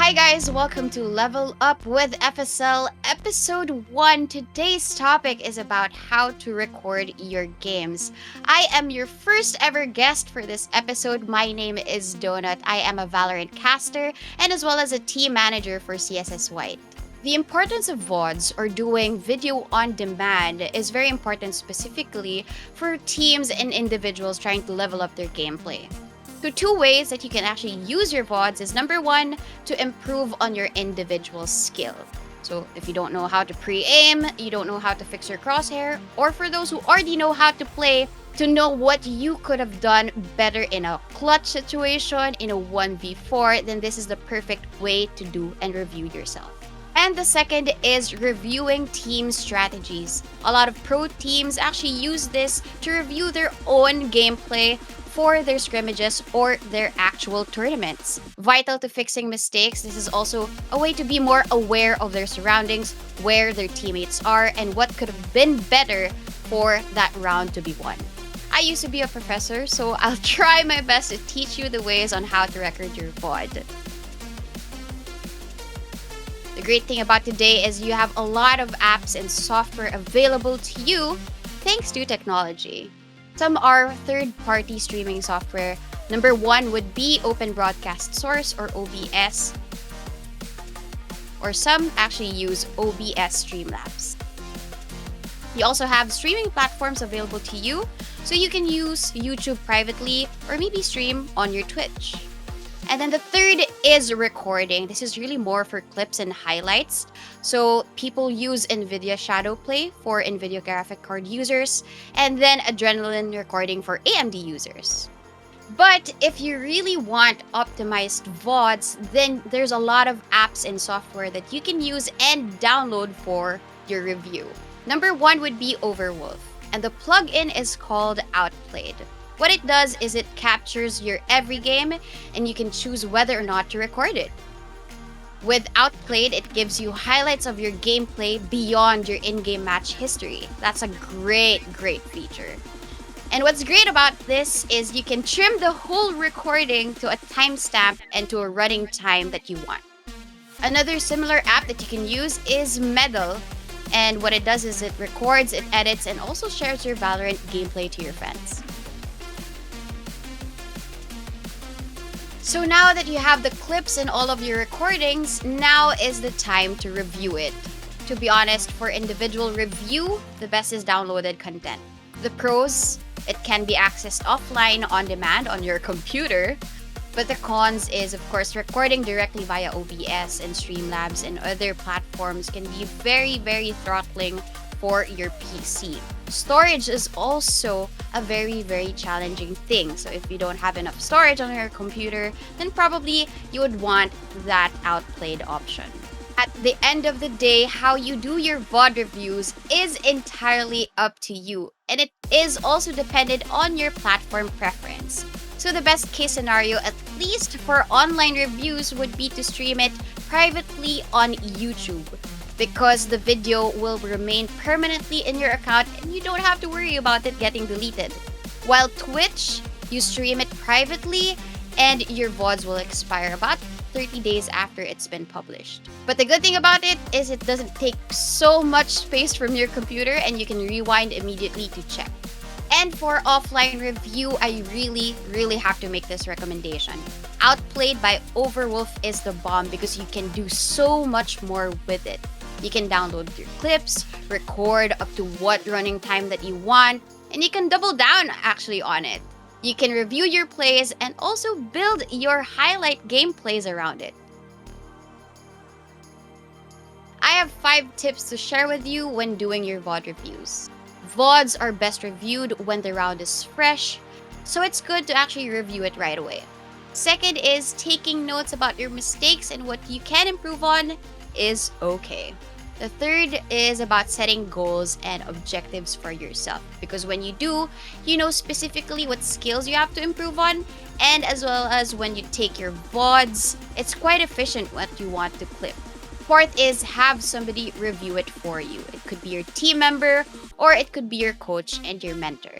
Hi guys, welcome to Level Up with FSL Episode 1. Today's topic is about how to record your games. I am your first ever guest for this episode. My name is Donut. I am a Valorant caster and as well as a team manager for CSS White. The importance of VODs, or doing video on demand, is very important specifically for teams and individuals trying to level up their gameplay. So two ways that you can actually use your VODs is number one, to improve on your individual skill. So if you don't know how to pre-aim, you don't know how to fix your crosshair, or for those who already know how to play, to know what you could have done better in a clutch situation, in a 1v4, then this is the perfect way to do and review yourself. And the second is reviewing team strategies. A lot of pro teams actually use this to review their own gameplay for their scrimmages or their actual tournaments. Vital to fixing mistakes, this is also a way to be more aware of their surroundings, where their teammates are, and what could have been better for that round to be won. I used to be a professor, so I'll try my best to teach you the ways on how to record your VOD. The great thing about today is you have a lot of apps and software available to you thanks to technology. Some are third-party streaming software. Number one would be Open Broadcast Source, or OBS. Or some actually use OBS Streamlabs. You also have streaming platforms available to you, so you can use YouTube privately or maybe stream on your Twitch. And then the third is recording. This is really more for clips and highlights. So people use NVIDIA Shadowplay for NVIDIA graphic card users, and then Adrenaline recording for AMD users. But if you really want optimized VODs, then there's a lot of apps and software that you can use and download for your review. Number one would be Overwolf, and the plugin is called Outplayed. What it does is it captures your every game, and you can choose whether or not to record it. With Outplayed, it gives you highlights of your gameplay beyond your in-game match history. That's a great feature. And what's great about this is you can trim the whole recording to a timestamp and to a running time that you want. Another similar app that you can use is Medal, and what it does is it records, it edits, and also shares your Valorant gameplay to your friends. So now that you have the clips and all of your recordings, now is the time to review it. To be honest, for individual review, the best is downloaded content. The pros, it can be accessed offline on demand on your computer. But the cons is, of course, recording directly via OBS and Streamlabs and other platforms can be very throttling for your PC. Storage is also a very challenging thing. So if you don't have enough storage on your computer, then probably you would want that Outplayed option. At the end of the day, how you do your VOD reviews is entirely up to you, and it is also dependent on your platform preference. So the best case scenario, at least for online reviews, would be to stream it privately on YouTube, because the video will remain permanently in your account and you don't have to worry about it getting deleted. While Twitch, you stream it privately and your VODs will expire about 30 days after it's been published. But the good thing about it is it doesn't take so much space from your computer and you can rewind immediately to check. And for offline review, I really have to make this recommendation. Outplayed by Overwolf is the bomb because you can do so much more with it. You can download your clips, record up to what running time that you want, and you can double down actually on it. You can review your plays and also build your highlight gameplays around it. I have 5 tips to share with you when doing your VOD reviews. VODs are best reviewed when the round is fresh, so it's good to actually review it right away. Second is taking notes about your mistakes and what you can improve on is okay. The third is about setting goals and objectives for yourself, because when you do, you know specifically what skills you have to improve on, and as well as when you take your VODs, it's quite efficient what you want to clip. Fourth is have somebody review it for you. It could be your team member or it could be your coach and your mentor.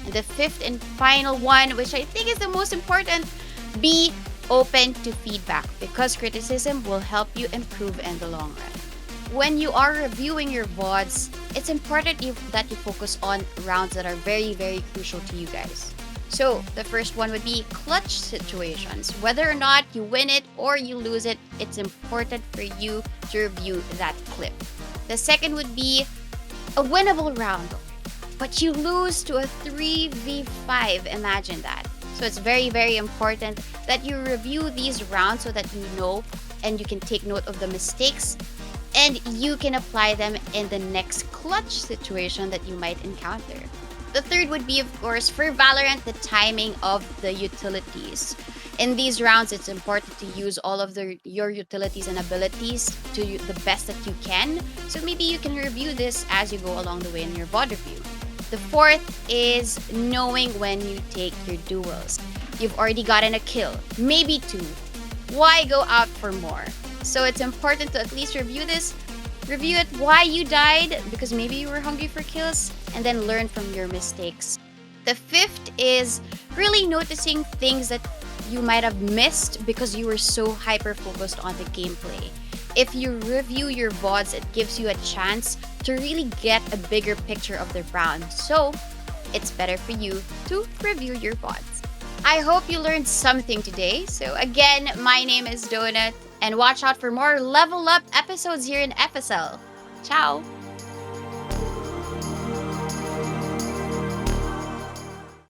And the fifth and final one, which I think is the most important, be open to feedback because criticism will help you improve in the long run. When you are reviewing your VODs, it's important that you focus on rounds that are very, very crucial to you guys. So the first one would be clutch situations. Whether or not you win it or you lose it, it's important for you to review that clip. The second would be a winnable round, but you lose to a 3v5. Imagine that. So it's very, very important that you review these rounds so that you know and you can take note of the mistakes and you can apply them in the next clutch situation that you might encounter. The third would be, of course, for Valorant, the timing of the utilities. In these rounds, it's important to use all of your utilities and abilities to the best that you can. So maybe you can review this as you go along the way in your VOD review. The fourth is knowing when you take your duels. You've already gotten a kill, maybe 2. Why go out for more? So it's important to at least review this. Review it why you died, because maybe you were hungry for kills, and then learn from your mistakes. The fifth is really noticing things that you might have missed because you were so hyper-focused on the gameplay. If you review your VODs, it gives you a chance to really get a bigger picture of the round. So it's better for you to review your VODs. I hope you learned something today. So again, my name is Donut, and watch out for more level up episodes here in FSL. Ciao!